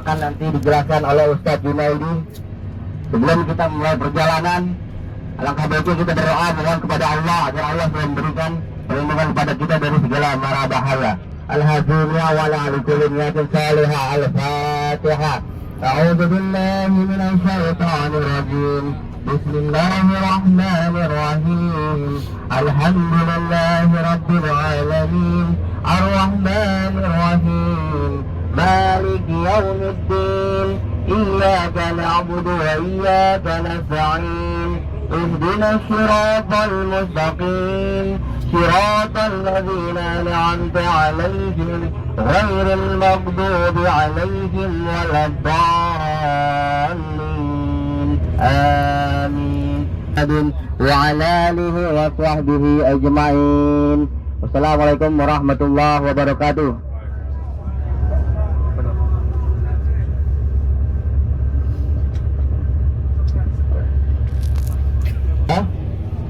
akan nanti dijelaskan oleh Ustadz Junaidi. Sebelum kita mulai perjalanan, alangkah baiknya kita berdoa mohon kepada Allah agar Allah memberikan perlindungan kepada kita dari segala mara bahaya. Al-Hazimiyah wa ala kulli niyatin salihah. Al-Fatihah. A'udzu billahi minasy syaithanir rajim. Bismillahirrahmanirrahim. Alhamdulillahi rabbil alamin. Ar-Rahmanir Rahim. Maliki yaumiddin. Iyyaka na'budu wa iyyaka nasta'in. Ihdinas siratal mustaqim. صراط الذين أنعمت عليهم غير المغضوب عليهم ولا الضالين آمين وعلى آله وصحبه أجمعين. Wassalamualaikum warahmatullahi wabarakatuh.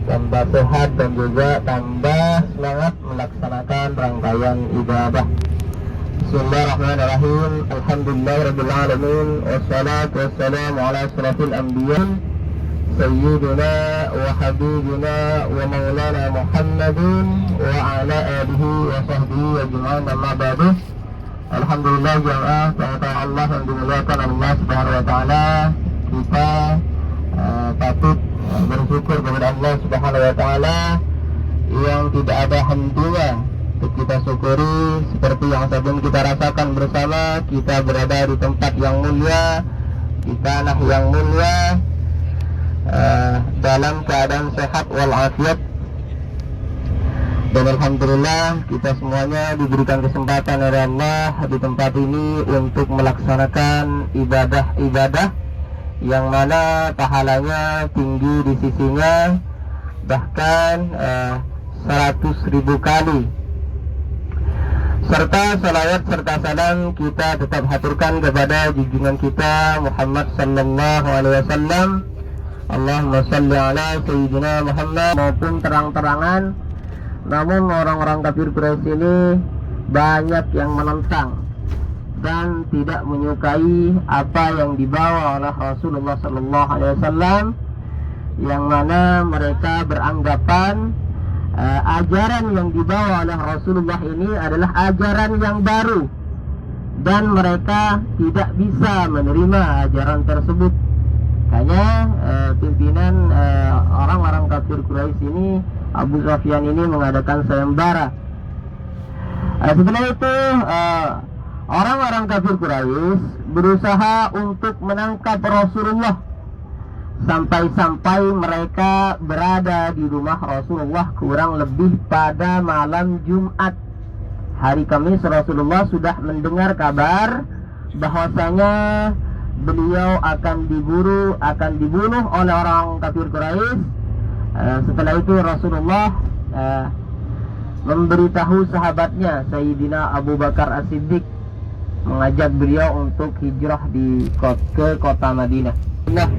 Tambah sehat dan juga tambah semangat melaksanakan rangkaian ibadah. Bismillahirrahmanirrahim. Alhamdulillahirabbil alamin. Wassalatu wassalamu ala asyrafil anbiya sayyidina wa habibina wa maulana Muhammadin wa ala alihi wa sahbihi ajma'in, amma ba'du. Alhamdulillah jamaah Allah yang dimuliakan Allah Subhanahu wa taala, kita patut bersyukur kepada Allah Subhanahu wa taala yang tidak ada hentinya untuk kita syukuri, seperti yang sebelum kita rasakan bersama. Kita berada di tempat yang mulia, di tanah yang mulia, dalam keadaan sehat walafiat, dan alhamdulillah kita semuanya diberikan kesempatan oleh Allah di tempat ini untuk melaksanakan ibadah-ibadah yang mana pahalanya tinggi di sisinya, bahkan 100.000 kali. Serta salawat serta salam kita tetap haturkan kepada junjungan kita Muhammad sallallahu alaihi wasallam. Allahumma shalli ala sayyidina Muhammad. Maupun terang-terangan, namun orang-orang kafir Quraisy ini banyak yang menentang dan tidak menyukai apa yang dibawa oleh Rasulullah sallallahu alaihi wasallam, yang mana mereka beranggapan ajaran yang dibawa oleh Rasulullah ini adalah ajaran yang baru dan mereka tidak bisa menerima ajaran tersebut. Hanya pimpinan orang-orang kafir Quraisy ini, Abu Sufyan ini, mengadakan sayembara. Setelah itu orang-orang kafir Quraisy berusaha untuk menangkap Rasulullah, sampai-sampai mereka berada di rumah Rasulullah kurang lebih pada malam Jumat. Hari Kamis Rasulullah sudah mendengar kabar bahwasanya beliau akan dibunuh oleh orang kafir Quraisy. Setelah itu Rasulullah memberitahu sahabatnya Sayyidina Abu Bakar As-Siddiq, mengajak beliau untuk hijrah ke kota Madinah. Nah,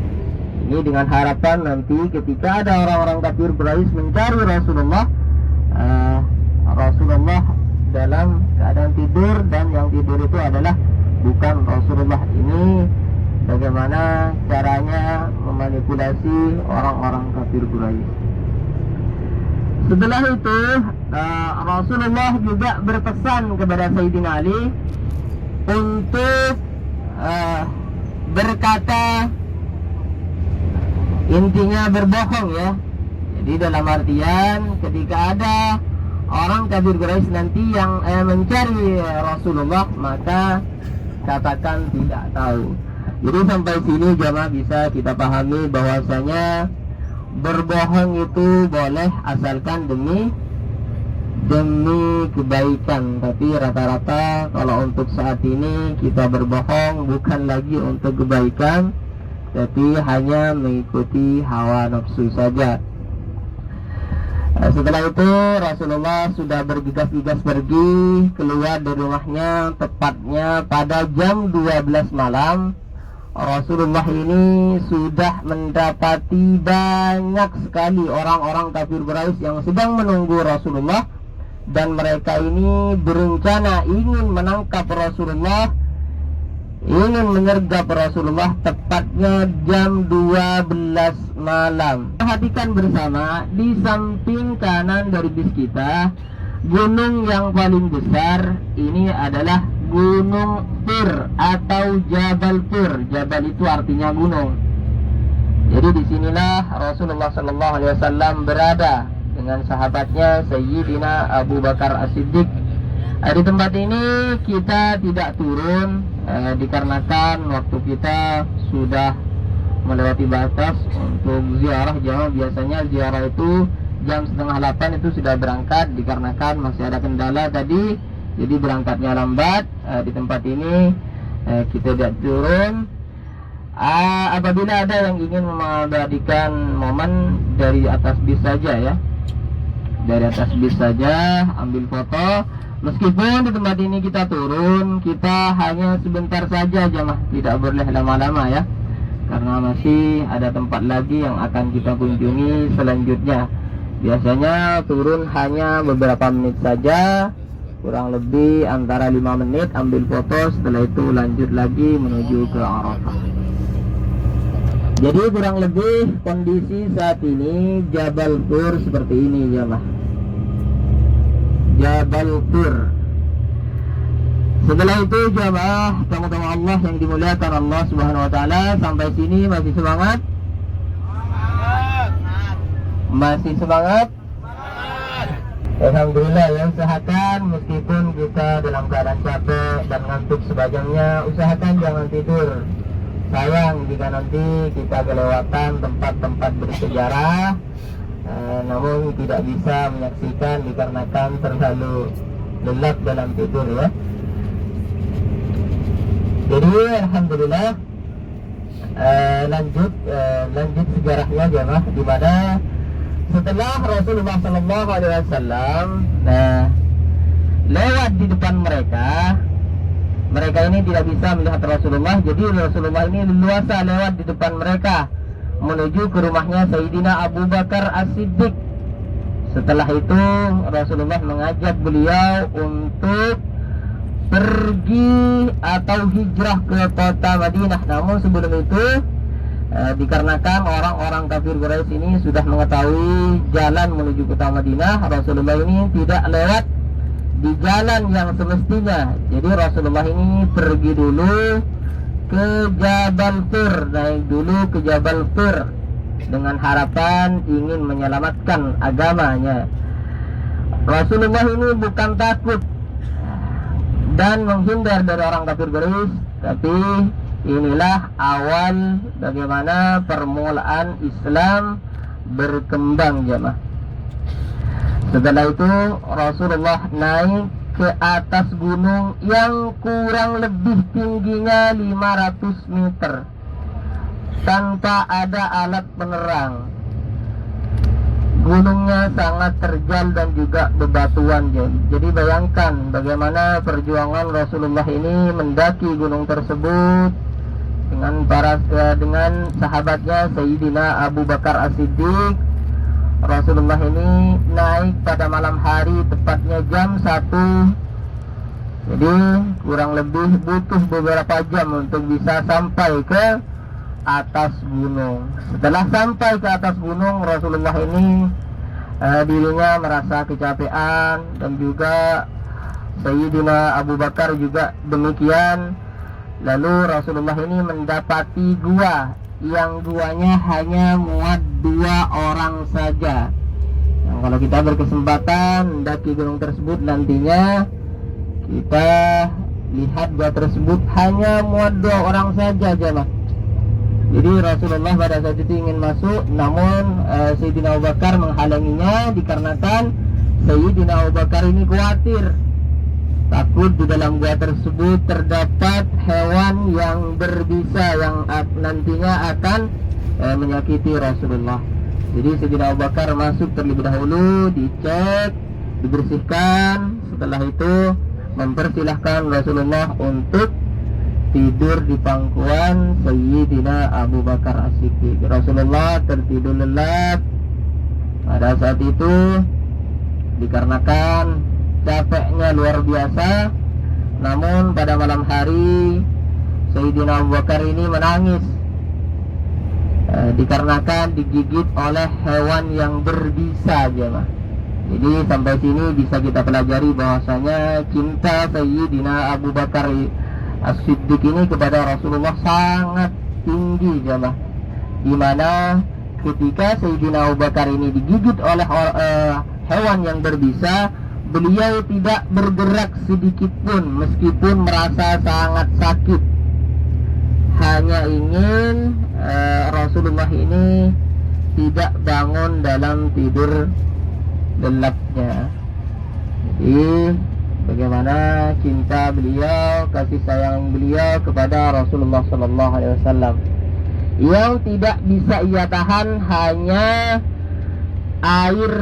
ini dengan harapan nanti ketika ada orang-orang kafir Quraisy mencari Rasulullah, Rasulullah dalam keadaan tidur, dan yang tidur itu adalah bukan Rasulullah. Ini bagaimana caranya memanipulasi orang-orang kafir Quraisy. Setelah itu Rasulullah juga berpesan kepada Sayyidina Ali untuk berkata, intinya berbohong ya. Jadi dalam artian ketika ada orang kafir Quraisy nanti yang mencari Rasulullah, maka katakan tidak tahu. Jadi sampai sini jamaah bisa kita pahami bahwasanya berbohong itu boleh asalkan demi kebaikan. Tapi rata-rata kalau untuk saat ini kita berbohong bukan lagi untuk kebaikan, tapi hanya mengikuti hawa nafsu saja. Setelah itu Rasulullah sudah bergegas-gegas pergi keluar dari rumahnya, tepatnya pada jam 12 malam. Rasulullah ini sudah mendapati banyak sekali orang-orang kafir Quraisy yang sedang menunggu Rasulullah, dan mereka ini berencana ingin menangkap Rasulullah ingin menyergap Rasulullah tepatnya jam 12 malam. Perhatikan bersama, di samping kanan dari bis kita, gunung yang paling besar ini adalah Gunung Tur atau Jabal Tur. Jabal itu artinya gunung. Jadi disinilah Rasulullah SAW berada dengan sahabatnya Sayyidina Abu Bakar As-Siddiq. Di tempat ini kita tidak turun dikarenakan waktu kita sudah melewati batas untuk ziarah jamaah. Biasanya ziarah itu jam 7:30 itu sudah berangkat, dikarenakan masih ada kendala tadi, jadi berangkatnya lambat. Di tempat ini kita tidak turun. Apabila ada yang ingin mengabadikan momen dari atas bis saja ya, dari atas bis saja ambil foto. Meskipun di tempat ini kita turun, kita hanya sebentar saja jamaah, tidak boleh lama-lama ya, karena masih ada tempat lagi yang akan kita kunjungi selanjutnya. Biasanya turun hanya beberapa menit saja, kurang lebih antara 5 menit, ambil foto, setelah itu lanjut lagi menuju ke Arafah. Jadi kurang lebih kondisi saat ini Jabal Tur seperti ini jamaah, Jabal Tur. Setelah itu jamaah tamu-tamu Allah yang dimuliakan Allah Subhanahu wa taala, sampai sini masih semangat? Masih semangat? Alhamdulillah ya, usahakan meskipun kita dalam keadaan capek dan ngantuk sebagiannya, usahakan jangan tidur. Sayang jika nanti kita kelewatan tempat-tempat bersejarah, namun tidak bisa menyaksikan dikarenakan terlalu lelap dalam tidur ya. Jadi alhamdulillah, lanjut sejarahnya jemaah, di mana setelah Rasulullah SAW lewat di depan mereka ini tidak bisa melihat Rasulullah. Jadi Rasulullah ini leluasa lewat di depan mereka menuju ke rumahnya Sayyidina Abu Bakar As-Siddiq. Setelah itu Rasulullah mengajak beliau untuk pergi atau hijrah ke kota Madinah. Namun sebelum itu dikarenakan orang-orang kafir Quraisy ini sudah mengetahui jalan menuju kota Madinah, Rasulullah ini tidak lewat di jalan yang semestinya. Jadi Rasulullah ini pergi dulu ke Jabal Tur, naik dulu ke Jabal Tur dengan harapan ingin menyelamatkan agamanya. Rasulullah ini bukan takut dan menghindar dari orang kafir Quraisy, tapi inilah awal bagaimana permulaan Islam berkembang jemaah. Setelah itu Rasulullah naik ke atas gunung yang kurang lebih tingginya 500 meter tanpa ada alat penerang. Gunungnya sangat terjal dan juga bebatuan. Jadi bayangkan bagaimana perjuangan Rasulullah ini mendaki gunung tersebut dengan sahabatnya Sayyidina Abu Bakar As-Siddiq. Rasulullah ini naik pada malam hari, tepatnya jam 1. Jadi kurang lebih butuh beberapa jam untuk bisa sampai ke atas gunung. Setelah sampai ke atas gunung, Rasulullah ini dirinya merasa kecapean, dan juga Sayyidina Abu Bakar juga demikian. Lalu Rasulullah ini mendapati gua yang guanya hanya muat 2 orang saja. Nah, kalau kita berkesempatan mendaki gunung tersebut nantinya, kita lihat gua tersebut hanya muat 2 orang saja jemaah. Jadi Rasulullah pada saat itu ingin masuk, namun Sayyidina Abu Bakar menghalanginya dikarenakan Sayyidina Abu Bakar ini khawatir, takut di dalam gua tersebut terdapat hewan yang berbisa yang nantinya akan menyakiti Rasulullah. Jadi Sayyidina Abu Bakar masuk terlebih dahulu, dicek, dibersihkan. Setelah itu mempersilahkan Rasulullah untuk tidur di pangkuan Sayyidina Abu Bakar As-Siddiq. Rasulullah tertidur lelap pada saat itu dikarenakan capeknya luar biasa. Namun pada malam hari Sayyidina Abu Bakar ini menangis dikarenakan digigit oleh hewan yang berbisa jemaah. Jadi sampai sini bisa kita pelajari bahwasanya cinta Sayyidina Abu Bakar As-Siddiq ini kepada Rasulullah sangat tinggi jemaah. Dimana ketika Sayyidina Abu Bakar ini digigit oleh hewan yang berbisa, beliau tidak bergerak sedikit pun meskipun merasa sangat sakit. Hanya ingin Rasulullah ini tidak bangun dalam tidur lelapnya. Jadi bagaimana cinta beliau, kasih sayang beliau kepada Rasulullah Sallallahu Alaihi Wasallam yang tidak bisa ia tahan hanya air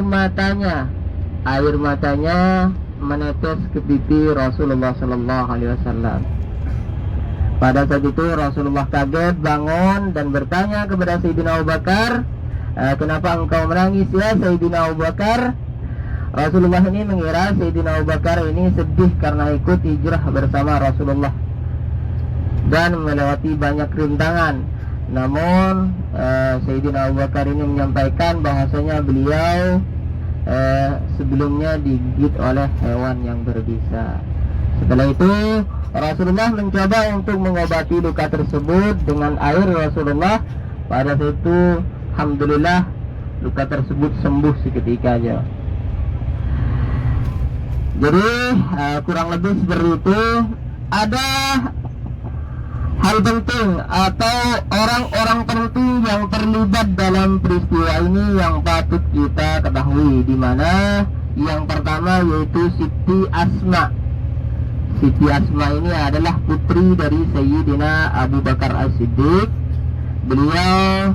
matanya menetes ke pipi Rasulullah Sallallahu Alaihi Wasallam. Pada saat itu Rasulullah kaget bangun dan bertanya kepada Sayyidina Abu Bakar, kenapa engkau menangis ya Sayyidina Abu Bakar? Rasulullah ini mengira Sayyidina Abu Bakar ini sedih karena ikut hijrah bersama Rasulullah dan melewati banyak rintangan. Namun Sayyidina Abu Bakar ini menyampaikan bahwasanya beliau sebelumnya digigit oleh hewan yang berbisa. Setelah itu Rasulullah mencoba untuk mengobati luka tersebut dengan air Rasulullah. Pada saat itu alhamdulillah luka tersebut sembuh seketika aja. Jadi kurang lebih seperti itu. Ada hal penting atau orang-orang penting yang terlibat dalam peristiwa ini yang patut kita ketahui, di mana yang pertama yaitu Siti Asma. Siti Asma ini adalah putri dari Sayyidina Abu Bakar As-Siddiq. Beliau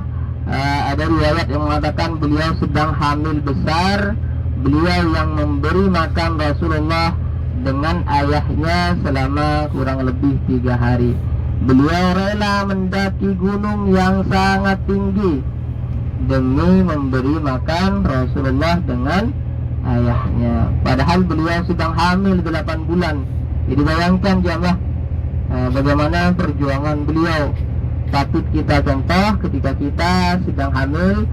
ada riwayat yang mengatakan beliau sedang hamil besar. Beliau yang memberi makan Rasulullah dengan ayahnya selama kurang lebih 3 hari. Beliau rela mendaki gunung yang sangat tinggi demi memberi makan Rasulullah dengan ayahnya. Padahal beliau sedang hamil 8 bulan. Jadi bayangkan jamaah bagaimana perjuangan beliau. Patut kita contoh ketika kita sedang hamil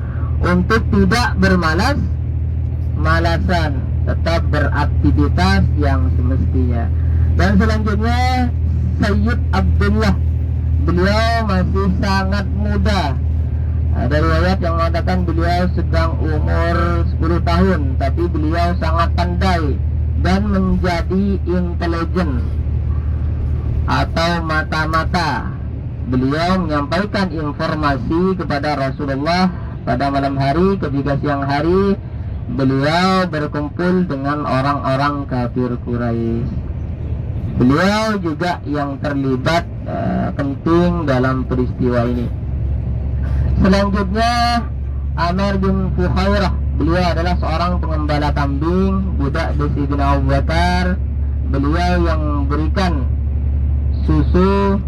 untuk tidak bermalas-malasan, tetap beraktivitas yang semestinya. Dan selanjutnya Sayyid Abdullah, beliau masih sangat muda. Ada riwayat yang mengatakan beliau sedang umur 10 tahun, tapi beliau sangat pandai dan menjadi intelijen atau mata-mata. Beliau menyampaikan informasi kepada Rasulullah pada malam hari. Ketika siang hari beliau berkumpul dengan orang-orang kafir Quraisy. Beliau juga yang terlibat penting dalam peristiwa ini. Selanjutnya Amr bin Fuhairah, beliau adalah seorang pengembala kambing, budak dari Sayyidina Abu Bakar. Beliau yang memberikan susu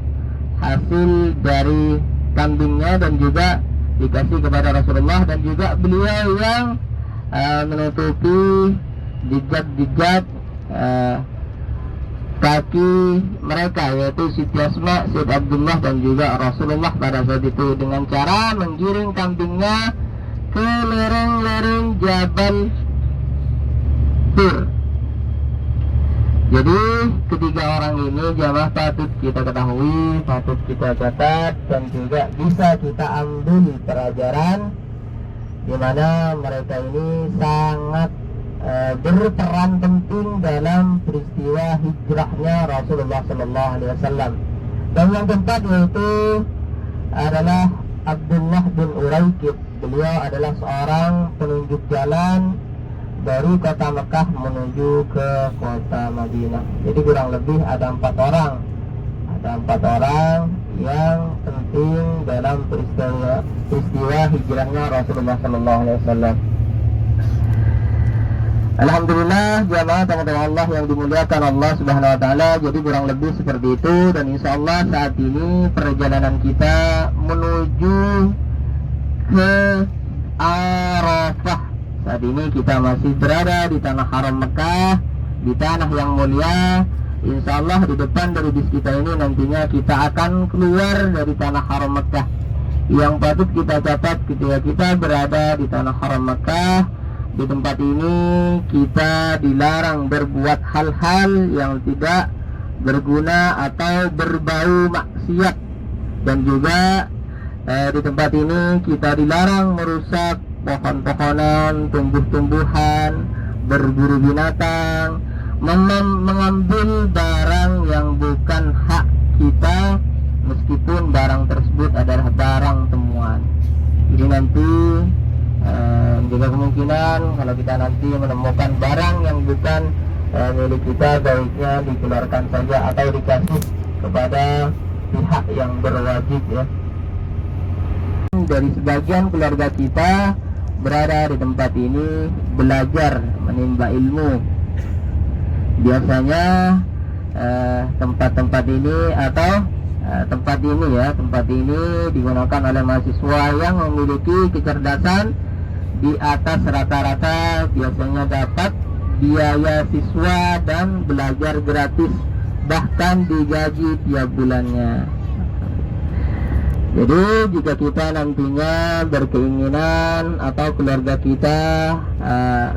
hasil dari kambingnya dan juga dikasih kepada Rasulullah, dan juga beliau yang menutupi jejak-jejak kaki mereka, yaitu Siti Asma, Sayyid Abdullah dan juga Rasulullah pada saat itu, dengan cara menggiring kambingnya ke lereng-lereng Jabal Tur. Jadi ketiga orang ini jamaah patut kita ketahui, patut kita catat, dan juga bisa kita ambil pelajaran di mana mereka ini sangat berperan penting dalam peristiwa hijrahnya Rasulullah Sallallahu Alaihi Wasallam. Dan yang keempat yaitu adalah Abdullah bin Uraikid. Beliau adalah seorang penunjuk jalan dari kota Mekah menuju ke kota Madinah. Jadi kurang lebih ada 4 orang. Ada 4 orang yang penting dalam peristiwa hijrahnya Rasulullah Sallallahu Alaihi Wasallam. Alhamdulillah jamaah teman-teman Allah yang dimuliakan Allah Subhanahu wa taala. Jadi kurang lebih seperti itu, dan insya Allah saat ini perjalanan kita menuju ke Arafah. Saat ini kita masih berada di tanah haram Mekah, di tanah yang mulia, insya Allah di depan dari bis kita ini nantinya kita akan keluar dari tanah haram Mekah. Yang patut kita catat ketika kita berada di tanah haram Mekah, di tempat ini kita dilarang berbuat hal-hal yang tidak berguna atau berbau maksiat. Dan juga di tempat ini kita dilarang merusak pohon-pohonan, tumbuh-tumbuhan, berburu binatang, mengambil barang yang bukan hak kita, meskipun barang tersebut adalah barang temuan. Jadi nanti juga kemungkinan kalau kita nanti menemukan barang yang bukan milik kita, baiknya dikeluarkan saja atau dikasih kepada pihak yang berwajib ya. Dari sebagian keluarga kita berada di tempat ini belajar menimba ilmu. Biasanya tempat-tempat ini atau tempat ini digunakan oleh mahasiswa yang memiliki kecerdasan di atas rata-rata, biasanya dapat biaya siswa dan belajar gratis, bahkan digaji tiap bulannya. Jadi jika kita nantinya berkeinginan atau keluarga kita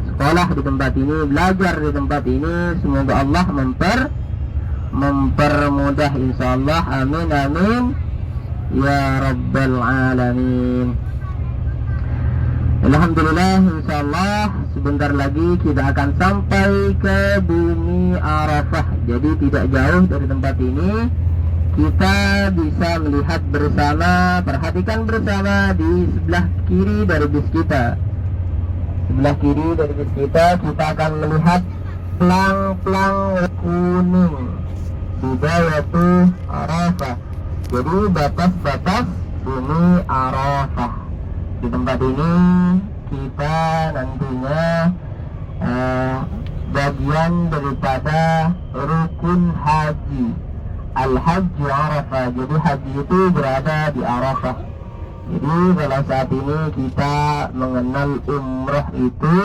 sekolah di tempat ini, belajar di tempat ini, semoga Allah mempermudah insyaallah. Amin amin ya rabbal alamin. Alhamdulillah, insyaallah sebentar lagi kita akan sampai ke bumi Arafah. Jadi tidak jauh dari tempat ini. Kita bisa melihat bersama, perhatikan bersama di sebelah kiri dari bis kita. Sebelah kiri dari bis kita akan melihat plang-plang kuning Bidayatu Arafah. Jadi batas-batas bumi Arafah. Di tempat ini kita nantinya bagian daripada rukun haji, Al-Hajj Arafah. Jadi haji itu berada di Arafah. Jadi kalau saat ini kita mengenal umrah itu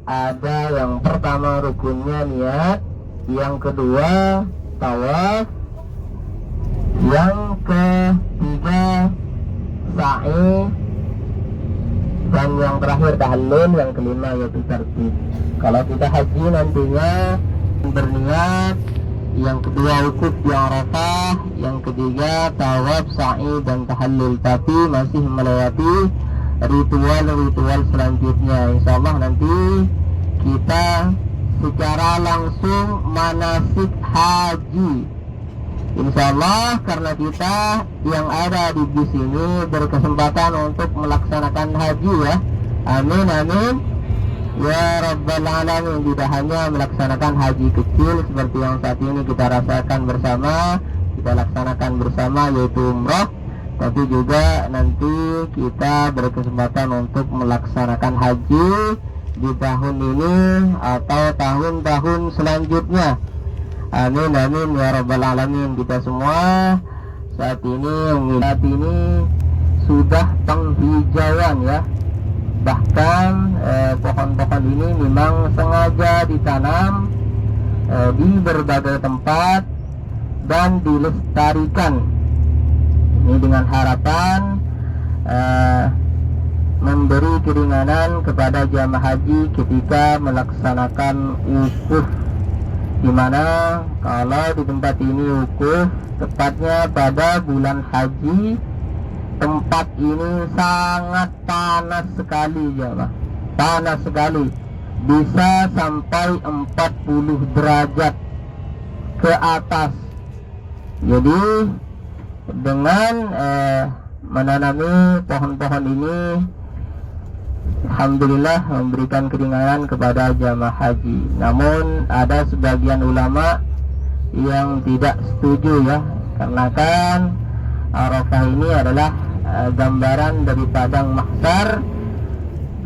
ada yang pertama rukunnya niat, yang kedua tawaf, yang ketiga sa'i, dan yang terakhir tahallul, yang kelima yaitu tertib. Kalau kita haji nantinya berniat, yang kedua wukuf di Arafah, yang ketiga tawaf, sa'i, dan tahallul, tapi masih melewati ritual-ritual selanjutnya. Insyaallah nanti kita secara langsung manasik haji. Insyaallah karena kita yang ada di bis ini berkesempatan untuk melaksanakan haji ya. Amin amin ya rabbal alamin. Tidak hanya melaksanakan haji kecil seperti yang saat ini kita rasakan bersama, kita laksanakan bersama, yaitu umrah, tapi juga nanti kita berkesempatan untuk melaksanakan haji di tahun ini atau tahun-tahun selanjutnya. Amin amin ya rabbal alamin. Kita semua saat ini sudah penghijauan ya. Bahkan pohon-pohon ini memang sengaja ditanam di berbagai tempat dan dilestarikan. Ini dengan harapan memberi keringanan kepada jamaah haji ketika melaksanakan wukuf, di mana kalau di tempat ini wukuf tepatnya pada bulan haji, tempat ini sangat panas sekali jamaah, panas sekali, bisa sampai 40 derajat ke atas. Jadi dengan menanami pohon-pohon ini, alhamdulillah memberikan keringanan kepada jamaah haji. Namun ada sebagian ulama yang tidak setuju ya, karena kan Arafah ini adalah gambaran dari padang mahsyar.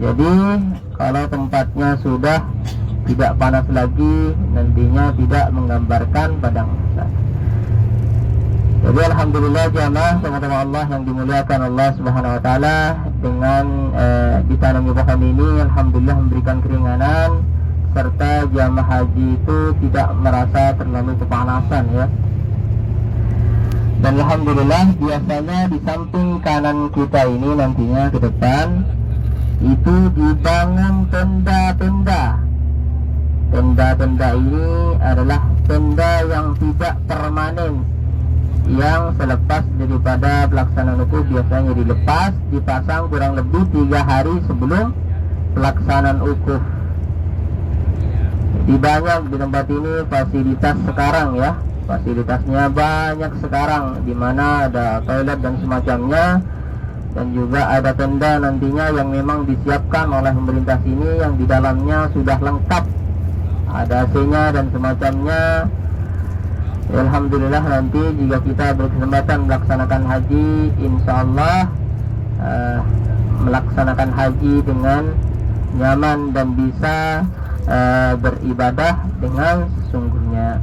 Jadi kalau tempatnya sudah tidak panas lagi, nantinya tidak menggambarkan padang mahsyar. Jadi alhamdulillah jamaah teman-teman Allah yang dimuliakan Allah Subhanahu wa taala, dengan ditanami pohon ini alhamdulillah memberikan keringanan serta jamaah haji itu tidak merasa terlalu kepanasan ya. Dan alhamdulillah biasanya di samping kanan kita ini nantinya ke depan itu dibangun tenda-tenda. Tenda-tenda ini adalah tenda yang tidak permanen, yang selepas daripada pelaksanaan wukuf biasanya dilepas, dipasang kurang lebih 3 hari sebelum pelaksanaan wukuf. Di banyak di tempat ini fasilitas sekarang ya, fasilitasnya banyak sekarang, di mana ada toilet dan semacamnya, dan juga ada tenda nantinya yang memang disiapkan oleh pemerintah sini yang di dalamnya sudah lengkap, ada AC-nya dan semacamnya. Alhamdulillah nanti jika kita berkesempatan melaksanakan haji, insya Allah melaksanakan haji dengan nyaman dan bisa beribadah dengan sesungguhnya.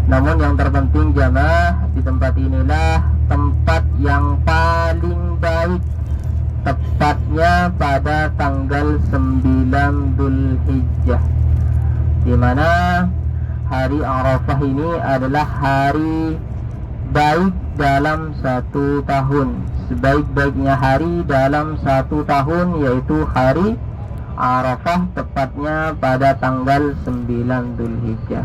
Namun yang terpenting jamaah, di tempat inilah tempat yang paling baik, tepatnya pada tanggal 9 Dzulhijjah, di mana hari Arafah ini adalah hari baik dalam 1 tahun. Sebaik-baiknya hari dalam 1 tahun yaitu hari Arafah, tepatnya pada tanggal 9 Dzulhijjah.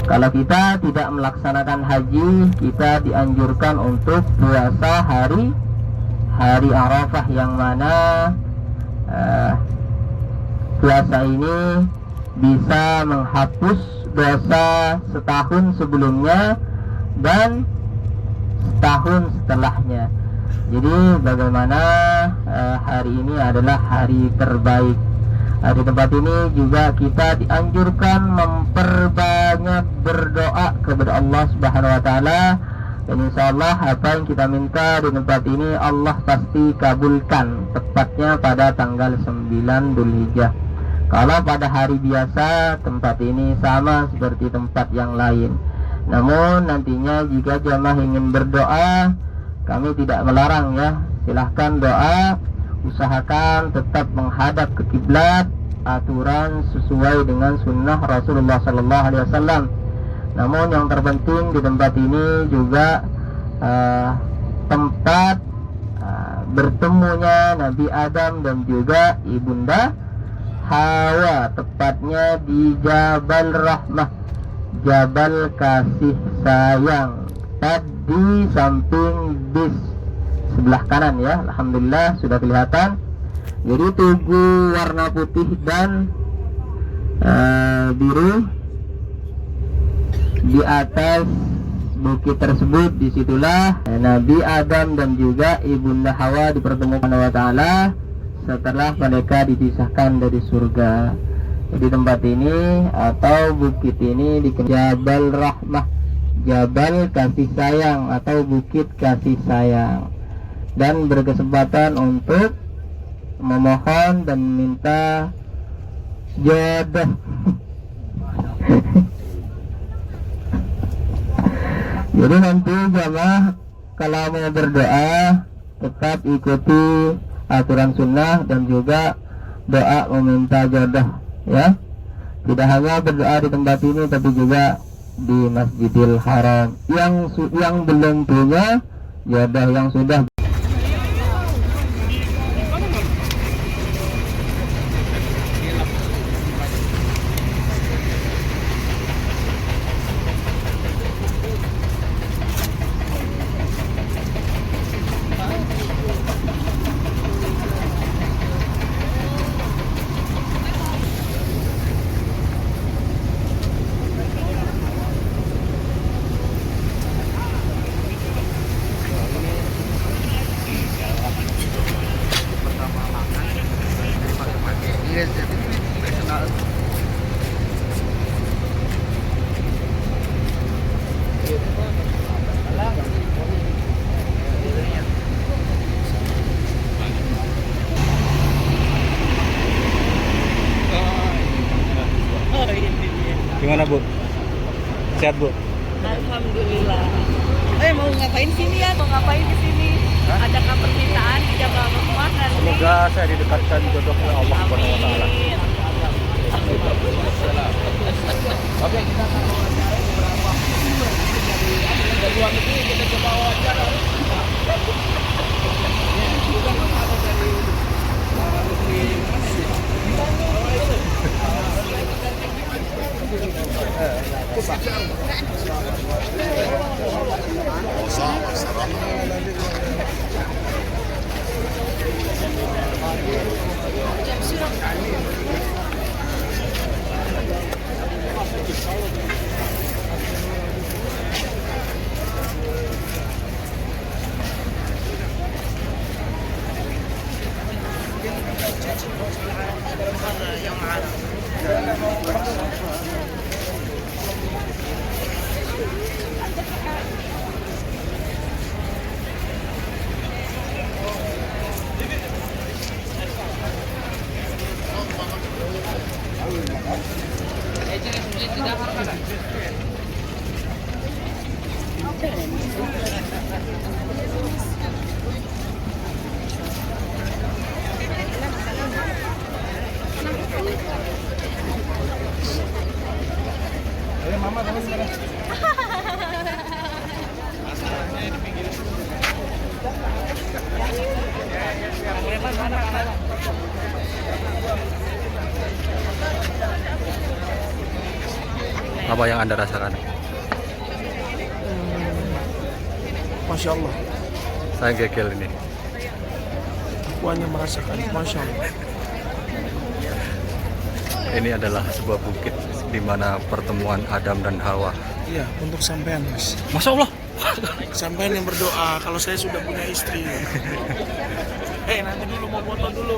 Kalau kita tidak melaksanakan haji, kita dianjurkan untuk puasa hari Arafah, yang mana puasa ini bisa menghapus dosa setahun sebelumnya dan setahun setelahnya. Jadi bagaimana hari ini adalah hari terbaik. Di tempat ini juga kita dianjurkan memperbanyak berdoa kepada Allah Subhanahu wa taala, dan insyaallah apa yang kita minta di tempat ini Allah pasti kabulkan, tepatnya pada tanggal 9 Dzulhijjah. Kalau pada hari biasa tempat ini sama seperti tempat yang lain. Namun nantinya jika jamaah ingin berdoa, kami tidak melarang ya, silahkan doa, usahakan tetap menghadap ke kiblat, aturan sesuai dengan sunnah Rasulullah SAW. Namun yang terpenting di tempat ini juga tempat bertemunya Nabi Adam dan juga ibunda Hawa, tepatnya di Jabal Rahmah, Jabal Kasih Sayang, di samping bis sebelah kanan ya. Alhamdulillah sudah kelihatan. Jadi tugu warna putih dan biru di atas bukit tersebut, disitulah Nabi Adam dan juga ibunda Hawa dipertemukan Allah Ta'ala setelah mereka dipisahkan dari surga. Jadi tempat ini atau bukit ini dikenal Jabal Rahmah, Jabal Kasih Sayang atau Bukit Kasih Sayang, dan berkesempatan untuk memohon dan minta jodoh. Jadi nanti jamaah kalau mau berdoa tetap ikuti aturan sunnah dan juga doa meminta jodoh ya. Tidak hanya berdoa di tempat ini tapi juga di Masjidil Haram. Yang belum punya jodoh, yang sudah Gimana Bu? Sehat Bu? Alhamdulillah. Mau ngapain sini ya? Mau ngapain di sini? Adakah permintaan di Jabal Rahmah nanti? Semoga saya didekatkan jodoh oleh Allah Subhanahu wa taala. Amin. Oke, kita akan wawancara beberapa dari luar negeri, kita coba wawancara. Bukan ada dari Apa yang Anda rasakan? Masya Allah, Saya gegel ini. aku hanya merasakan Masya Allah. Ini adalah sebuah bukit di mana pertemuan Adam dan Hawa. Iya, untuk sampean mas. Masya Allah. Sampean yang berdoa kalau saya sudah punya istri. Nanti dulu mau foto dulu.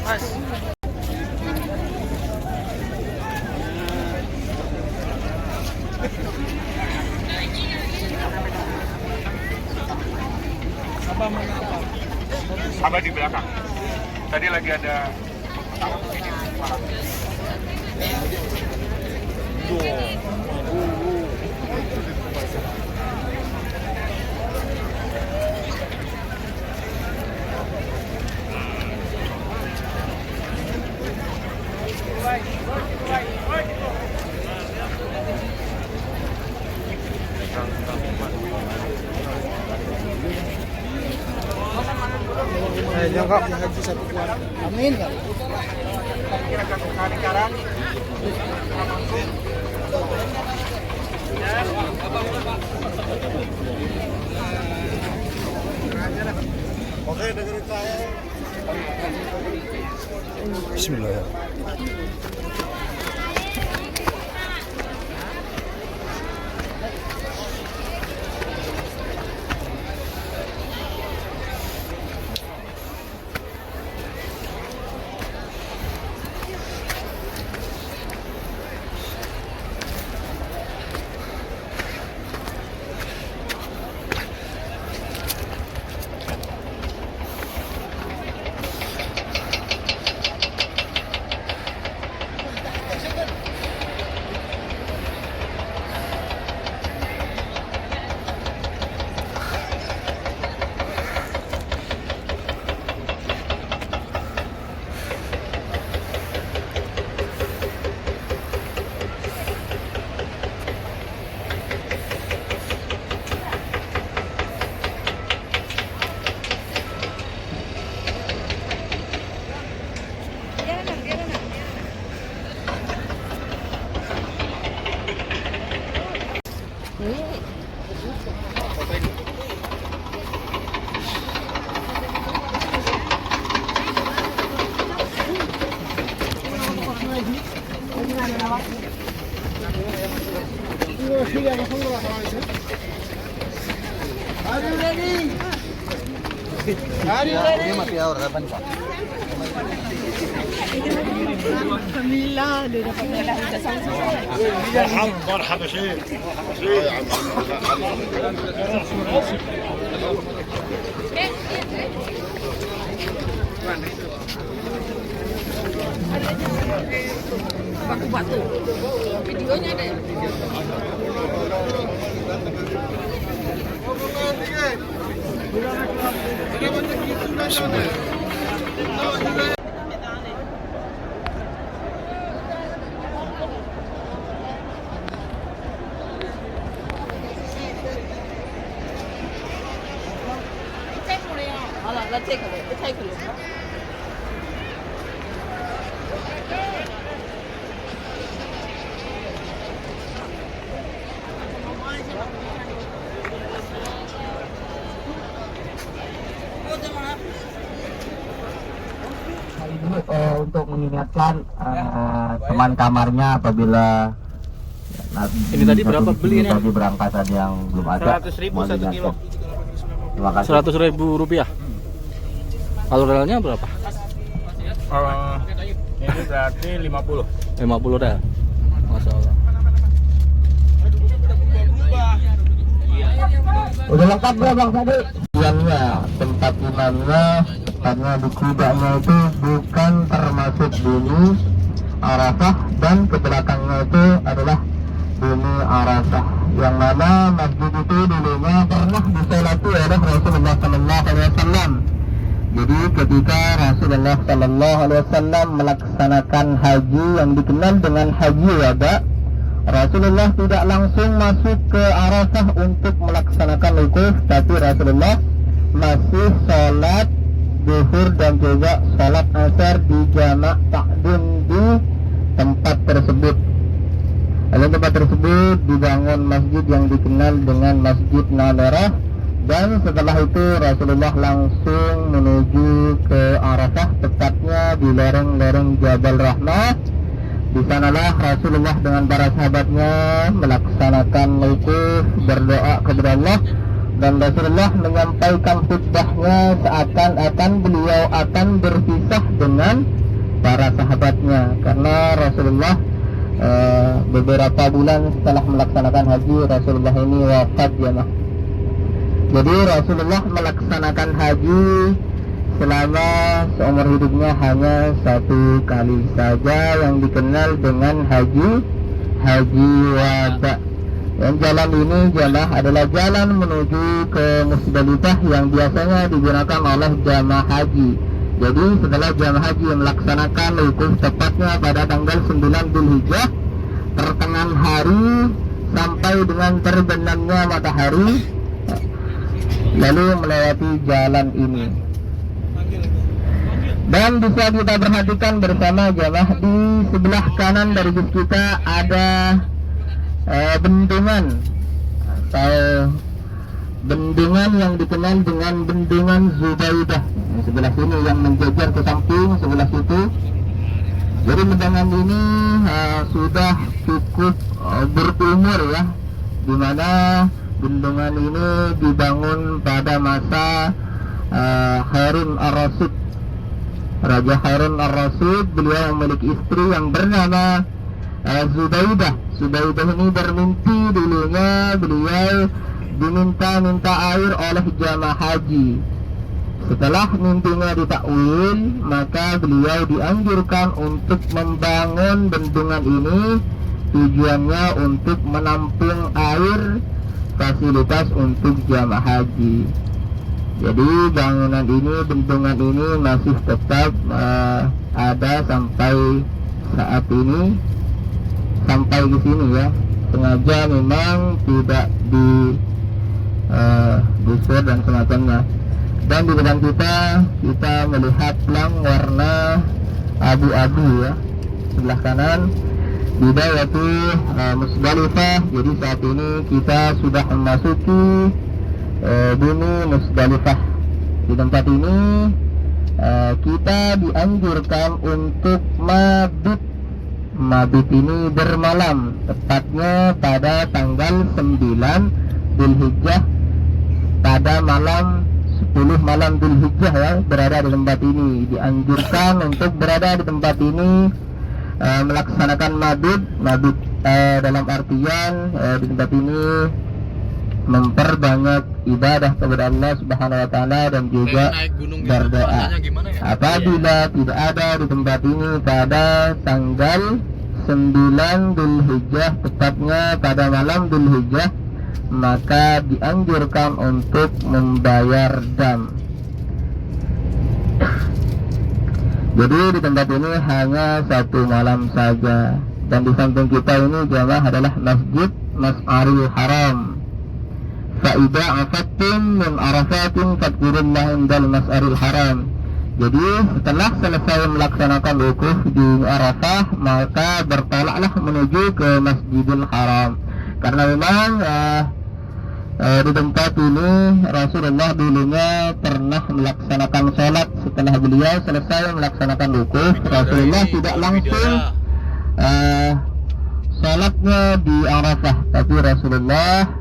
Mas. Apa mana apa? Abah di belakang. Tadi lagi ada Jangkau haji satu keluarga. Amin ya. Oke, dengerin saya. Bismillah. Alhamdulillah, dia dapat ijazah. مرحبا شيخ. Batu-batu. Videonya ada. Let's take a look. Let's take a look. Ini untuk mengingatkan teman kamarnya apabila Ini tadi berapa belinya? Tadi berangkat ada yang belum ada. 100.000 1 kilo. Terima kasih. 100.000 rupiah. Kalau relnya berapa? Ini berarti 50. 50 rel. Masya Allah. Udah lengkap belum Bang Sadi? Imamnya, tempat imamnya, tepatnya di kudanya itu bukan termasuk bumi Arafah, dan ke belakangnya itu adalah bumi Arafah. Yang mana masjid itu dulunya pernah disolati oleh Rasulullah SAW. Jadi ketika Rasulullah SAW melaksanakan haji yang dikenal dengan haji wada, Rasulullah tidak langsung masuk ke Arafah untuk melaksanakan wukuf, tapi Rasulullah masih sholat zuhur dan juga sholat asar di jamak takdim di tempat tersebut. Dalam tempat tersebut dibangun masjid yang dikenal dengan Masjid Namerah, dan setelah itu Rasulullah langsung menuju ke Arafah, tepatnya di lereng-lereng Jabal Rahmah. Di sanalah Rasulullah dengan para sahabatnya melaksanakan wukuf, berdoa kepada Allah, dan Rasulullah menyampaikan khutbahnya seakan-akan beliau akan berpisah dengan para sahabatnya, karena Rasulullah beberapa bulan setelah melaksanakan haji, Rasulullah ini wafat jemaah. Jadi Rasulullah melaksanakan haji selama seumur hidupnya hanya 1 kali saja, yang dikenal dengan haji wada. Dan jalan ini adalah jalan menuju ke Musdalifah yang biasanya digunakan oleh jamaah haji. Jadi setelah jamaah haji melaksanakan wukuf tepatnya pada tanggal 9 Dzulhijjah, pertengahan hari sampai dengan terbenamnya matahari, lalu melewati jalan ini. Dan bisa kita perhatikan bersama jamaah, di sebelah kanan dari bus kita ada bendungan atau bendungan yang dikenal dengan bendungan Zubaidah. Sebelah sini yang menjajar ke samping sebelah situ. Jadi bendungan ini sudah cukup berumur ya, dimana bendungan ini dibangun pada masa Harun ar-Rasyid. Raja Harun ar-Rasyid, beliau memiliki istri yang bernama Zubaidah. Zubaidah ini bermimpi dulunya beliau diminta air oleh jamaah haji. Setelah mimpinya ditakwil, maka beliau dianjurkan untuk membangun bendungan ini, tujuannya untuk menampung air fasilitas untuk jamaah haji. Jadi bangunan ini, bendungan ini masih tetap ada sampai saat ini, sampai di sini ya. Sengaja memang tidak digusur dan semacamnya. Dan di depan kita melihat plang warna abu-abu ya. Sebelah kanan Bidayatu Musdalifah. Jadi saat ini kita sudah memasuki bumi Musdalifah. Di tempat ini kita dianjurkan untuk mabit. Mabit ini bermalam, tepatnya pada tanggal 9 Dzulhijjah, pada malam 10 malam Dzulhijjah ya, berada di tempat ini. Dianjurkan untuk berada di tempat ini, melaksanakan mabit dalam artian di tempat ini memperbanyak ibadah kepada Allah Subhanahu wa taala dan juga berdoa. Apabila tidak ada di tempat ini pada tanggal 9 Dzulhijjah, tepatnya pada malam Dzulhijjah, maka dianjurkan untuk membayar dam. Jadi di tempat ini hanya 1 malam saja. Dan di samping kita ini jemaah adalah Masjid Masy'aril Haram. Fa'idha afattum min arafatin fadkurullah indal mas'aril haram. Jadi setelah selesai melaksanakan wukuf di Arafah, maka bertolaklah menuju ke Masjidil Haram. Karena memang di tempat ini Rasulullah dulunya pernah melaksanakan sholat. Setelah beliau selesai melaksanakan wukuf, Rasulullah tidak langsung sholatnya di Arafah, tapi Rasulullah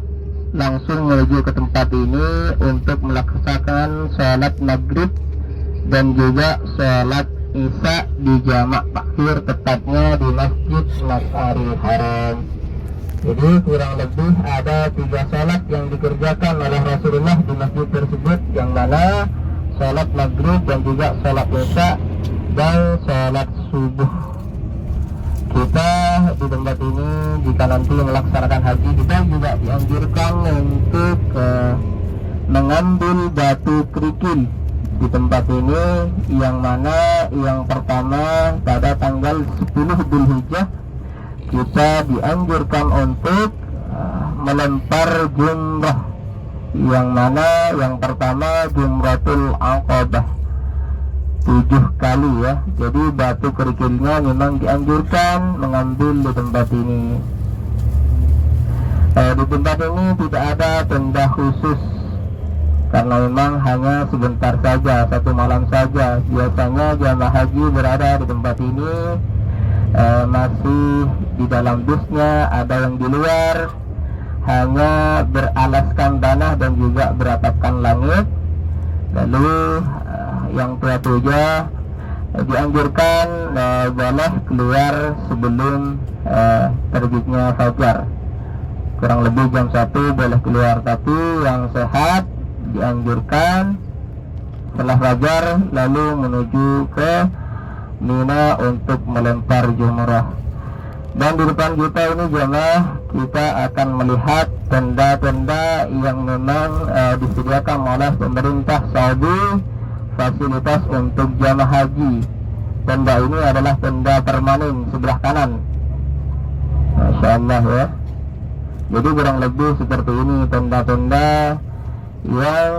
langsung menuju ke tempat ini untuk melaksanakan sholat maghrib dan juga sholat isya di jamak takhir, tepatnya di Masjid Mas'aril Haram. Jadi kurang lebih ada 3 sholat yang dikerjakan oleh Rasulullah di masjid tersebut, yang mana sholat maghrib dan juga sholat isya dan sholat subuh. Kita di tempat ini jika nanti melaksanakan haji, kita juga dianjurkan untuk mengambil batu kerikil di tempat ini, yang mana yang pertama pada tanggal 10 Dzulhijjah kita dianjurkan untuk melempar jumrah, yang mana yang pertama jumratul aqabah 7 kali ya. Jadi batu kerikilnya memang dianjurkan mengambil di tempat ini. Di tempat ini tidak ada tenda khusus, karena memang hanya sebentar saja, 1 malam saja. Biasanya jamaah haji berada di tempat ini masih di dalam busnya, ada yang di luar hanya beralaskan tanah dan juga beratapkan langit. Lalu yang tua-tua dianjurkan boleh keluar sebelum terbitnya fajar, kurang lebih jam 1 boleh keluar. Tapi yang sehat dianjurkan setelah fajar lalu menuju ke Mina untuk melempar jumrah. Dan di depan kita ini jemaah, kita akan melihat tenda-tenda yang memang disediakan oleh pemerintah Saudi, fasilitas untuk jamaah haji. Tenda ini adalah tenda permanen sebelah kanan, Masya Allah ya. Jadi kurang lebih seperti ini tenda-tenda yang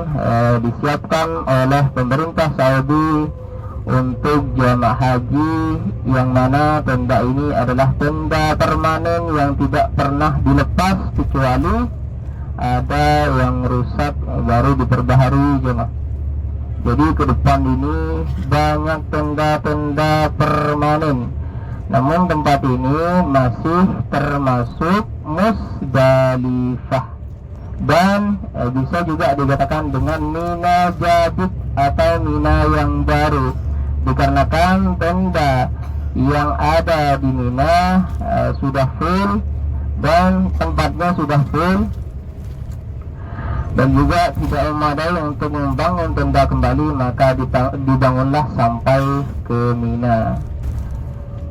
disiapkan oleh pemerintah Saudi untuk jamaah haji, yang mana tenda ini adalah tenda permanen yang tidak pernah dilepas kecuali ada yang rusak baru diperbaharui jemaah. Jadi ke depan ini banyak tenda-tenda permanen, namun tempat ini masih termasuk Musdalifah, dan bisa juga dikatakan dengan Mina Jadid atau Mina yang baru, dikarenakan tenda yang ada di Mina sudah full dan tempatnya sudah full, dan juga tidak memadai untuk membangun tenda kembali, maka dibangunlah sampai ke Mina.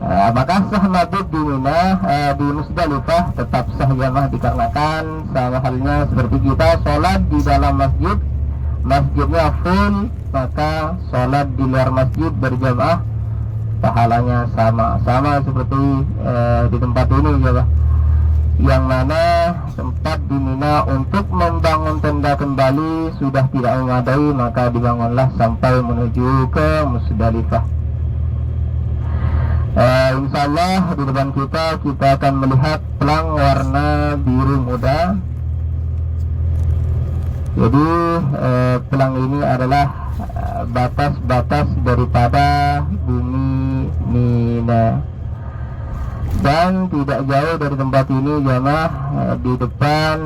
Apakah sah mabit di Mina? Di Musdalifah tetap sah jamaah, dikarenakan sama halnya seperti kita sholat di dalam masjid, masjidnya full, maka sholat di luar masjid berjamaah pahalanya sama seperti di tempat ini jamaah. Yang mana tempat di Mina untuk membangun tenda kembali sudah tidak memadai, maka dibangunlah sampai menuju ke Musdalifah. Insyaallah di depan kita akan melihat pelang warna biru muda. Jadi pelang ini adalah batas-batas daripada bumi Mina. Dan tidak jauh dari tempat ini jamaah, di depan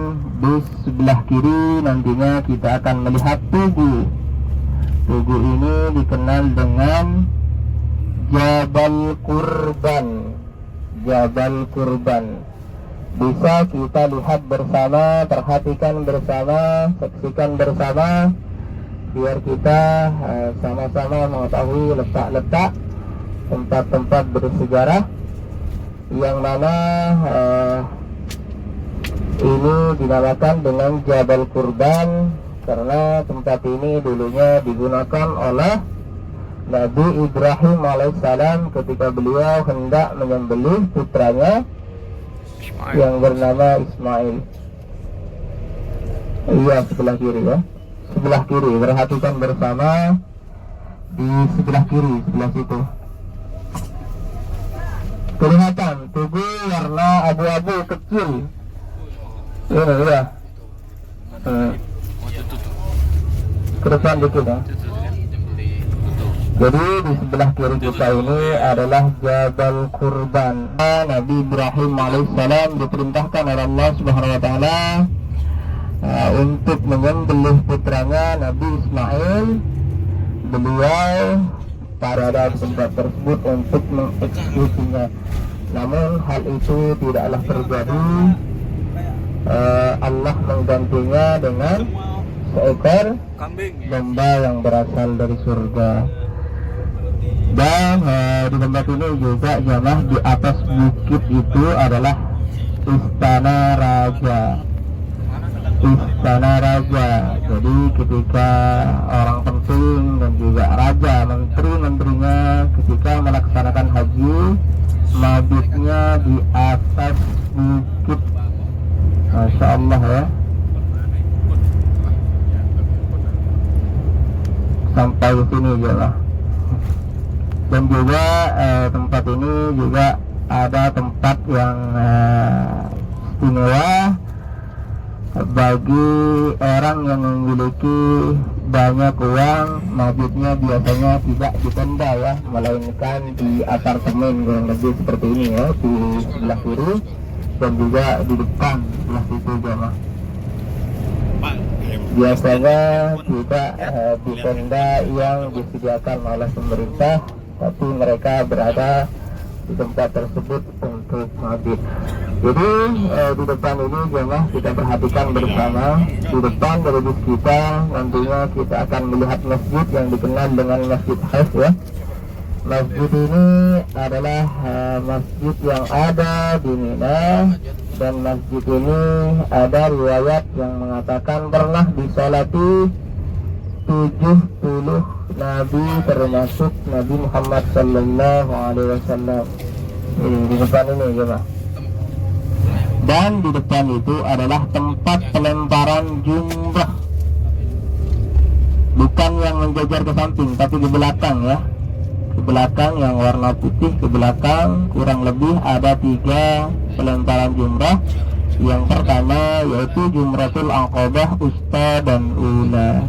di sebelah kiri nantinya kita akan melihat tugu. Tugu ini dikenal dengan Jabal Kurban. Jabal Kurban bisa kita lihat bersama, perhatikan bersama, saksikan bersama, biar kita sama-sama mengetahui letak-letak tempat-tempat bersejarah yang mana ini dinamakan dengan Jabal Kurban karena tempat ini dulunya digunakan oleh Nabi Ibrahim alaihissalam ketika beliau hendak menyembelih putranya yang bernama Ismail. Iya, sebelah kiri ya. Sebelah kiri, perhatikan bersama di sebelah kiri, sebelah situ. Kelihatan tubuh warna abu-abu kecil. Ini ya. Ke depan dikit ya. Jadi di sebelah kiri kita ini adalah Jabal Kurban. Nabi Ibrahim alaihissalam diperintahkan oleh Allah Subhanahu wa taala untuk menyembelih putranya Nabi Ismail. Beliau pada tempat tersebut untuk mengeksekusinya. Namun hal itu tidaklah terjadi. Allah menggantinya dengan seekor domba yang berasal dari surga. Dan di tempat ini juga jamaah, di atas bukit itu adalah istana raja. Istana raja. Jadi ketika orang penting dan juga raja, menteri-menterinya ketika melaksanakan haji, mabitnya di atas bukit. Masya Allah ya. Sampai ke sini jamaah. Dan juga tempat ini juga ada tempat yang istimewa bagi orang yang memiliki banyak uang. Mabitnya biasanya tidak di tenda ya, melainkan di apartemen yang lebih seperti ini ya, di sebelah kiri dan juga di depan sebelah situ jamaah. Biasanya tidak di tenda yang disediakan oleh pemerintah, tapi mereka berada di tempat tersebut untuk mabit. Jadi di depan ini jemaah kita perhatikan bersama. Di depan dari bus kita nantinya kita akan melihat masjid yang dikenal dengan Masjid Haif ya. Masjid ini adalah masjid yang ada di Mina, dan masjid ini ada riwayat yang mengatakan pernah disolati 70 nabi termasuk Nabi Muhammad sallallahu alaihi wasallam. Ini di depan ini jemaah. Dan di depan itu adalah tempat pelemparan jumrah. Bukan yang menjajar ke samping, tapi di belakang ya. Ke belakang yang warna putih, ke belakang kurang lebih ada 3 pelemparan jumrah. Yang pertama yaitu Jumratul Aqabah Usta dan Ula.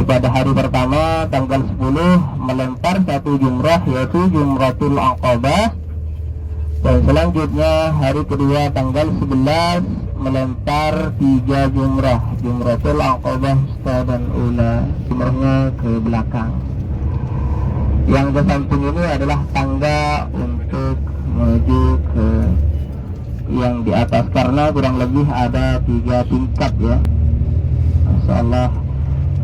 Pada hari pertama tanggal 10 melempar 1 jumrah yaitu Jumratul Aqabah. Dan selanjutnya hari kedua tanggal 11 melempar 3 jumrah, Jumratul Aqabah Usta dan Ula. Jumrahnya ke belakang. Yang ke samping ini adalah tangga untuk menuju ke yang di atas, karena kurang lebih ada 3 tingkat ya. Masya Allah.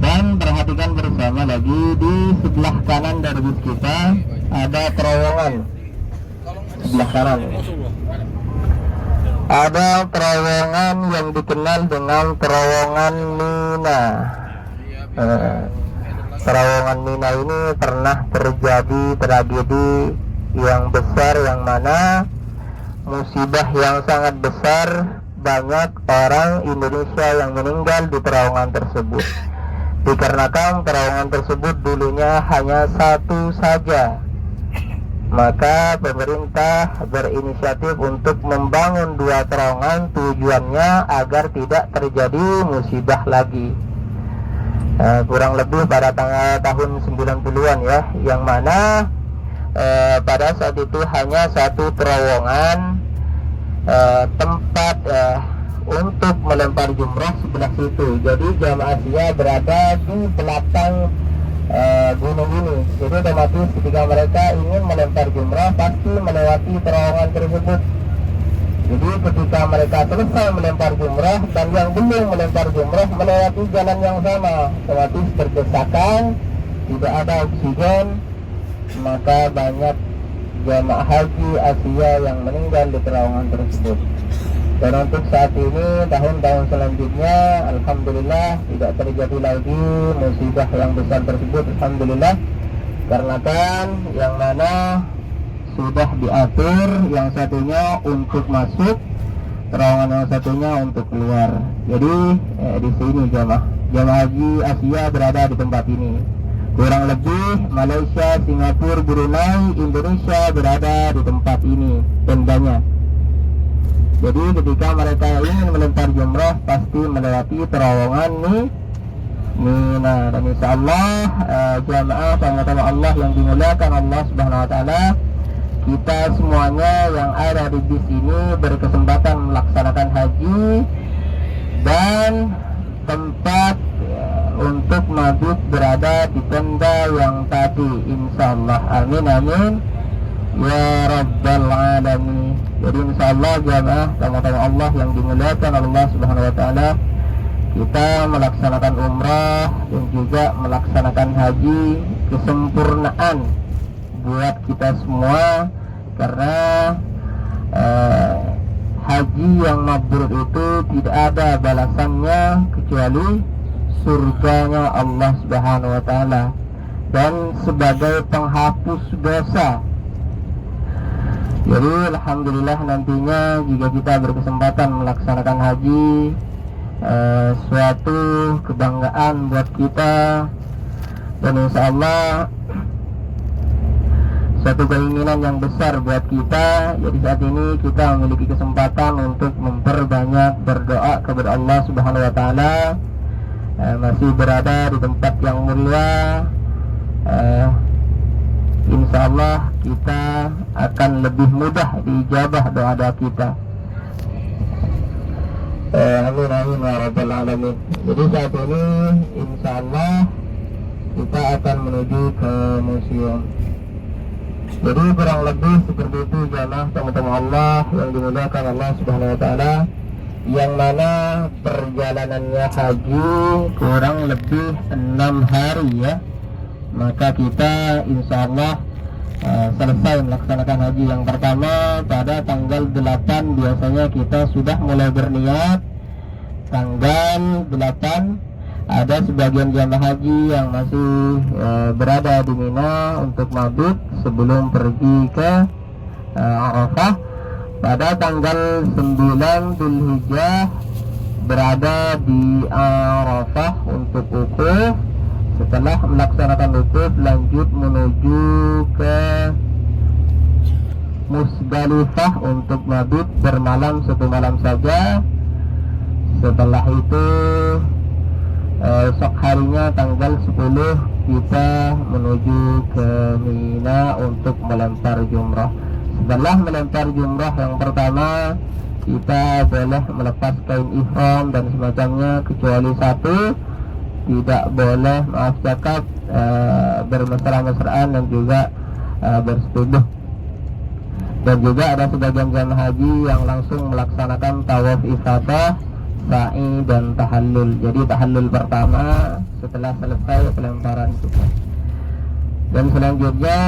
Dan perhatikan bersama lagi di sebelah kanan dari bus kita ada terowongan. Sebelah kanan ada terowongan yang dikenal dengan terowongan Mina. Terowongan Mina ini pernah terjadi tragedi yang besar, yang mana musibah yang sangat besar, banyak orang Indonesia yang meninggal di terowongan tersebut. Dikarenakan terowongan tersebut dulunya hanya 1 saja, maka pemerintah berinisiatif untuk membangun 2 terowongan, tujuannya agar tidak terjadi musibah lagi. Kurang lebih pada tahun 90-an ya, yang mana pada saat itu hanya 1 terowongan tempat untuk melempar jumrah sebelah situ. Jadi jamaahnya berada di belakang gunung ini. Jadi otomatis ketika mereka ingin melempar jumrah pasti melewati terowongan tersebut. Jadi ketika mereka selesai melempar jumrah dan yang belum melempar jumrah melewati jalan yang sama, otomatis berdesakan, tidak ada oksigen, maka banyak jamaah haji Asia yang meninggal di terowongan tersebut. Dan untuk saat ini, tahun-tahun selanjutnya, alhamdulillah tidak terjadi lagi musibah yang besar tersebut, alhamdulillah. Karena kan yang mana sudah diatur yang satunya untuk masuk terowongan yang satunya untuk keluar. Jadi di sini jamaah haji Asia berada di tempat ini. Kurang lebih Malaysia, Singapura, Brunei, Indonesia berada di tempat ini tendanya. Jadi ketika mereka ingin melempar jumrah pasti melewati terowongan Mina. Dan insyaallah jamaah sama-sama Allah yang dimuliakan Allah Subhanahu wa taala, kita semuanya yang ada di bis ini berkesempatan melaksanakan haji dan tempat untuk mabit berada di tenda yang tadi insyaallah. Amin amin ya rabbal alamin. Jadi insyaallah jamaah sama-sama Allah yang dimuliakan Allah Subhanahu wa taala, kita melaksanakan umrah dan juga melaksanakan haji kesempurnaan buat kita semua, karena haji yang mabrur itu tidak ada balasannya kecuali surganya Allah Subhanahu wa taala dan sebagai penghapus dosa. Jadi alhamdulillah nantinya jika kita berkesempatan melaksanakan haji, suatu kebanggaan buat kita dan insyaallah suatu keinginan yang besar buat kita. Jadi saat ini kita memiliki kesempatan untuk memperbanyak berdoa kepada Allah Subhanahu wa taala, masih berada di tempat yang mulia. Insyaallah kita akan lebih mudah diijabah doa-doa kita. Amin amin ya rabbal alamin. Jadi saat ini insyaallah kita akan menuju ke museum. Jadi kurang lebih seperti itu jamaah teman-teman Allah yang dimuliakan Allah Subhanahu wa taala, yang mana perjalanannya haji kurang lebih 6 hari ya. Maka kita insyaallah selesai melaksanakan haji yang pertama pada tanggal 8. Biasanya kita sudah mulai berniat tanggal 8. Ada sebagian jamaah haji yang masih berada di Mina untuk mabit sebelum pergi ke Arafah. Pada tanggal 9 Dzulhijjah berada di Arafah untuk wukuf. Setelah melaksanakan wukuf lanjut menuju ke Musdalifah untuk mabit bermalam 1 malam saja. Setelah itu esok harinya tanggal 10 kita menuju ke Mina untuk melempar jumrah. Setelah melempar jumrah yang pertama, kita boleh melepas kain ihram dan semacamnya kecuali satu, tidak boleh maaf cakap bermesra-mesraan dan juga bersetubuh. Dan juga ada sebagian jamaah haji yang langsung melaksanakan tawaf ifadah, sa'i dan tahallul. Jadi tahallul pertama setelah selesai pelemparan jumrah. Dan selanjutnya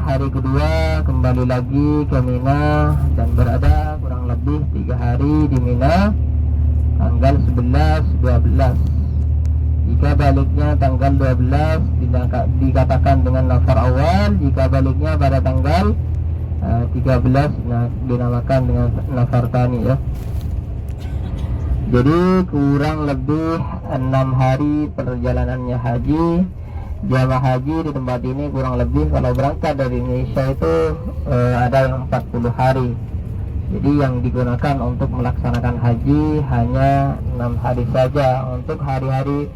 hari kedua kembali lagi ke Mina dan berada kurang lebih 3 hari di Mina tanggal 11, 12. Jika baliknya tanggal 12 dikatakan dengan nafar awal, jika baliknya pada tanggal 13 dinamakan dengan nafar tani ya. Jadi kurang lebih 6 hari perjalanannya haji. Jamaah haji di tempat ini kurang lebih kalau berangkat dari Indonesia itu ada yang 40 hari. Jadi yang digunakan untuk melaksanakan haji hanya 6 hari saja. Untuk hari-hari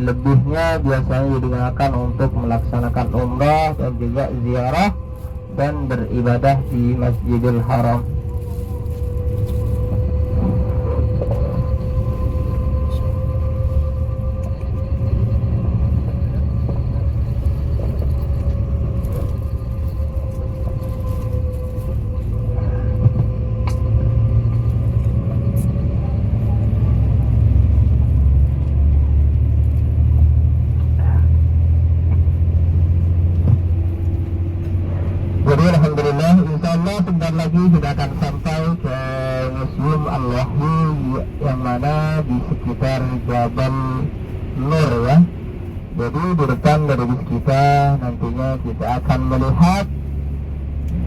lebihnya biasanya digunakan untuk melaksanakan umrah dan juga ziarah dan beribadah di Masjidil Haram. Alhamdulillah, insyaallah sebentar lagi kita akan sampai ke Museum Al-Wahyi yang mana di sekitar Jabal Nur ya. Jadi di depan dari bis kita nantinya kita akan melihat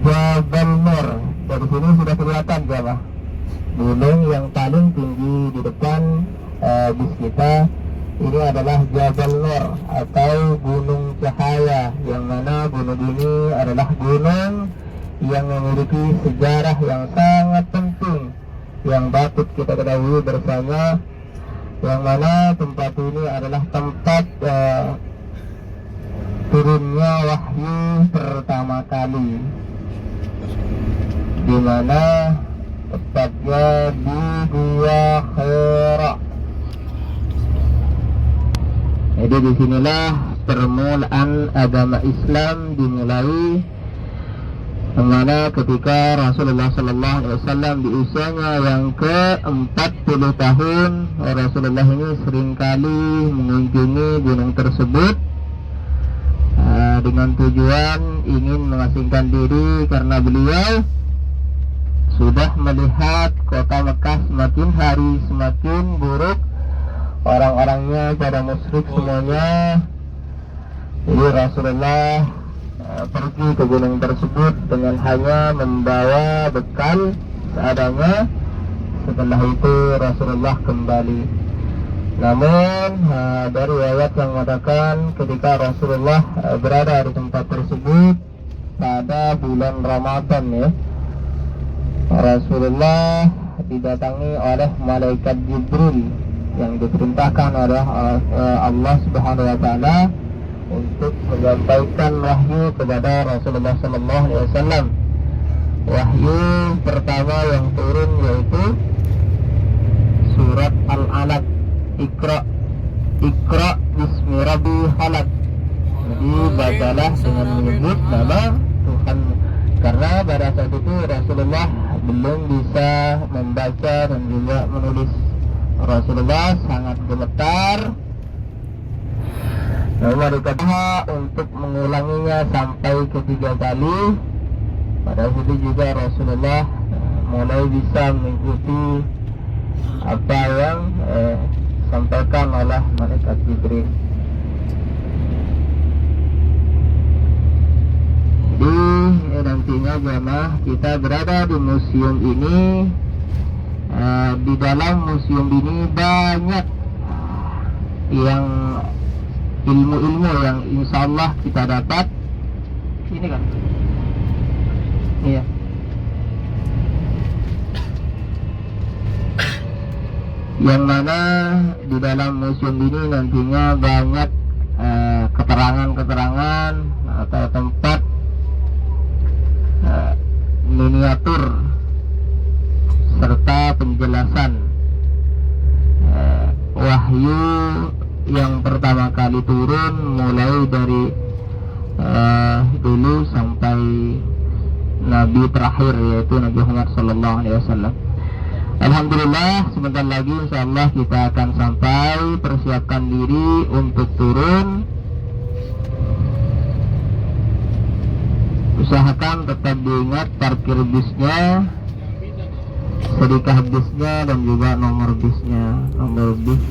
Jabal Nur. Dari sini sudah kelihatan jamaah. gunung yang paling tinggi di depan bis kita ini adalah Jabal Nur atau Gunung Cahaya, yang mana gunung ini adalah gunung yang memiliki sejarah yang sangat penting yang patut kita ketahui bersama, yang mana tempat ini adalah tempat turunnya wahyu pertama kali, di mana tepatnya di Gua Hira. Jadi disinilah permulaan agama Islam dimulai, dimana ketika Rasulullah SAW di usianya yang ke-40 tahun, Rasulullah ini seringkali mengunjungi gunung tersebut dengan tujuan ingin mengasingkan diri, karena beliau sudah melihat kota Mekah semakin hari semakin buruk, orang-orangnya pada musyrik semuanya. Jadi Rasulullah pergi ke gunung tersebut dengan hanya membawa bekal seadanya. Setelah itu Rasulullah kembali. Namun dari riwayat yang mengatakan ketika Rasulullah berada di tempat tersebut pada bulan Ramadan, ya, Rasulullah didatangi oleh malaikat Jibril yang diperintahkan oleh Allah Subhanahu wa taala untuk menyampaikan wahyu kepada Rasulullah sallallahu alaihi wasallam. Wahyu pertama yang turun yaitu surat Al-Alaq, Iqra bismi rabbi khalaq. Jadi bacalah dengan menyebut nama Tuhan, karena pada saat itu Rasulullah belum bisa membaca dan juga menulis. Rasulullah sangat gemetar. Lalu dikatakan untuk mengulanginya sampai ketiga kali. Pada situ juga Rasulullah mulai bisa mengikuti apa yang disampaikan oleh malaikat Jibril. Jadi nantinya jemaah kita berada di museum ini. Di dalam museum ini banyak yang ilmu-ilmu yang insya Allah kita dapat. Ini kan, iya. Yang mana di dalam museum ini nantinya banyak keterangan-keterangan atau tempat miniatur serta penjelasan wahyu yang pertama kali turun, mulai dari dulu sampai Nabi terakhir, yaitu Nabi Muhammad SAW. Alhamdulillah, sebentar lagi insyaallah kita akan sampai. Persiapkan diri untuk turun. Usahakan tetap diingat parkir bisnya, sedekah bisnya, dan juga nomor bisnya, nomor bis.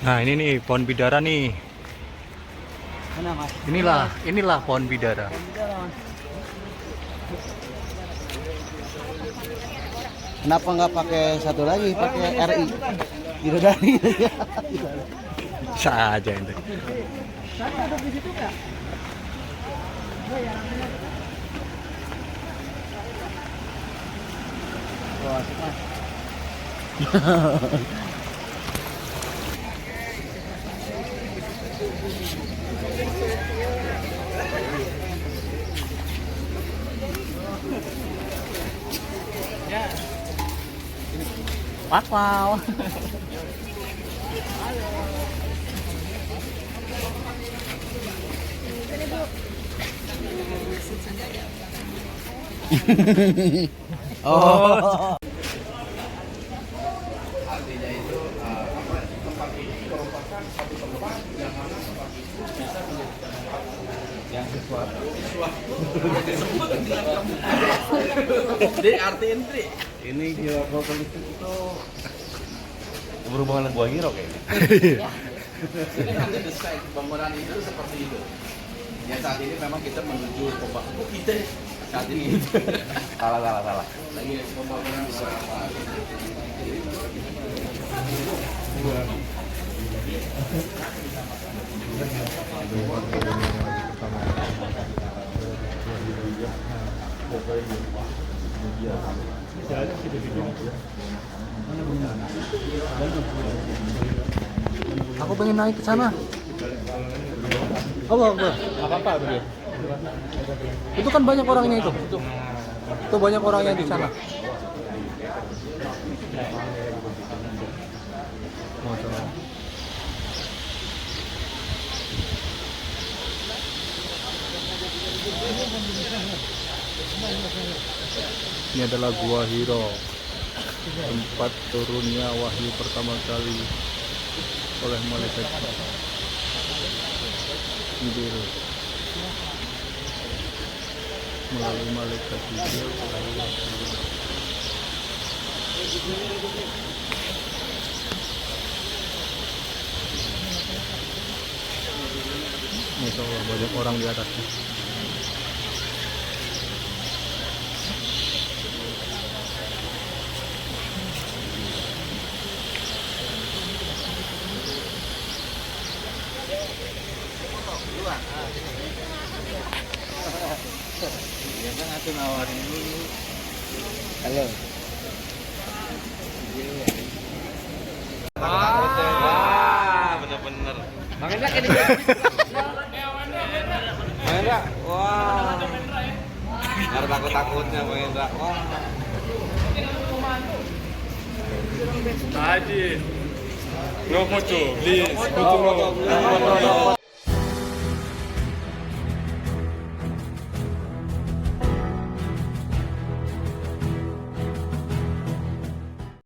Nah ini nih pohon bidara nih. Inilah pohon bidara. Kenapa nggak pakai satu lagi, pakai RI? Bidadari. Bisa aja ente. Wow. Oh. Jadi artiin Tri. Ini hero politik itu berhubungan dengan buah hero kayaknya. Ini nanti desain bangunan itu seperti itu. Ya saat ini memang kita menuju pembangunan kita saat ini. Salah. Lagi pembangunan beberapa. Aku pengen naik ke sana. Allah. Apa bro? Itu kan banyak orangnya itu. Itu banyak orangnya di sana. Ini adalah Gua Hiro, tempat turunnya wahyu pertama kali oleh malaikat Jibril, melalui malaikat Jibril. Masya Allah, banyak orang di atasnya. Halo. Wah, bener-bener. Makanya ini. Mahendra, wah. Harus takut-takutnya Mahendra. Wah. Haji. No photo, please. Photo.